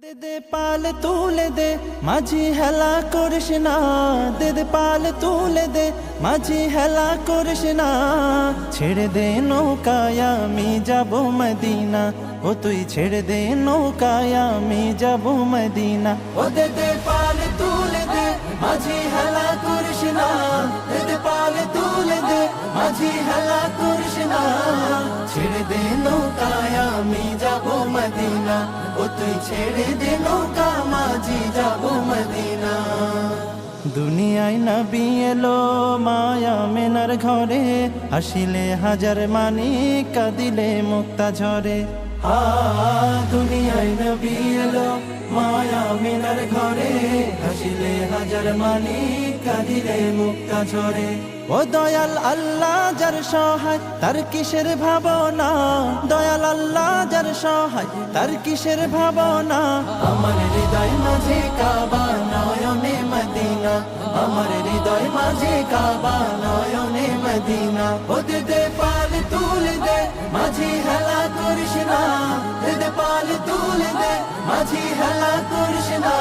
দে দে পাল তুলে দে মাঝি হেলা করিস না, দে দে পাল তুলে দে মাঝি হেলা করিস না। ছেড়ে দে নৌকায় আমি যাব মদিনা, ও তুই ছেড়ে দে নৌকায় আমি যাব মদিনা। ও দে দে পাল তুলে দে মাঝি হেলা করিস না, দে দে পাল তুলে দে মাঝি হেলা করিস না। ছেড়ে দে নৌকায় আমি যাব মদিনা, ও তুই ছেড়ে দে নৌকা মাঝি যাব মদিনা। দুনিয়ায় নবী এলো মায়া মেনার ঘরে, হাসিলে হাজার মানি কাঁদিলে মুক্তা ঝরে। দুনিয়ায় নবী এলো মায়া মেনার ঘরে, হাসিলে হাজার মানি কাঁদিলে মুক্তা ঝরে। ও দয়াল আল্লাহ যার সহায় তার কিসের ভাবনা, দয়াল আল্লাহ যার সহায় তার কিসের ভাবনা। আমার হৃদয় মাঝে কাবা নয়নে মদিনা, আমার হৃদয় মাঝে কাবা নয়নে মদিনা। ও দে দে পাল তুলে দে মাঝি হেলা করিস না, দে দে পাল তুলে দে মাঝি হেলা করিস না।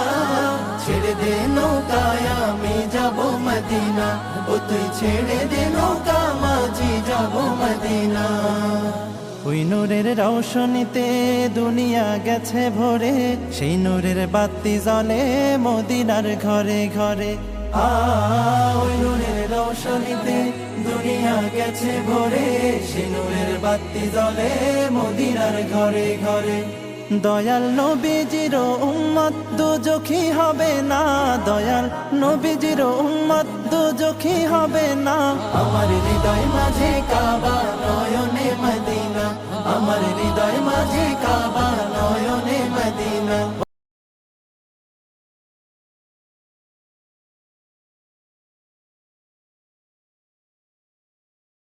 ছেড়ে দে নৌকায় আমি যাব মদিনা, ও তুই ছেড়ে দে নৌকা মাঝি যাব মদিনা। ওই নূরের রৌশনীতে দুনিয়া গেছে ভরে, সেই নূরের বাতি জ্বলে মদিনার ঘরে ঘরে। ওই নূরের রৌশনীতে দুনিয়া গেছে ভরে, সেই নূরের বাতি জ্বলে মদিনার ঘরে ঘরে। দয়াল নবীজির উম্মত দুজখী হবে না, দয়াল নবীজির উম্মত দুজখী হবে না। আমার হৃদয় মাঝে কাবা নয়নে মদিনা, আমার হৃদয় মাঝে কাবা নয়নে মদিনা।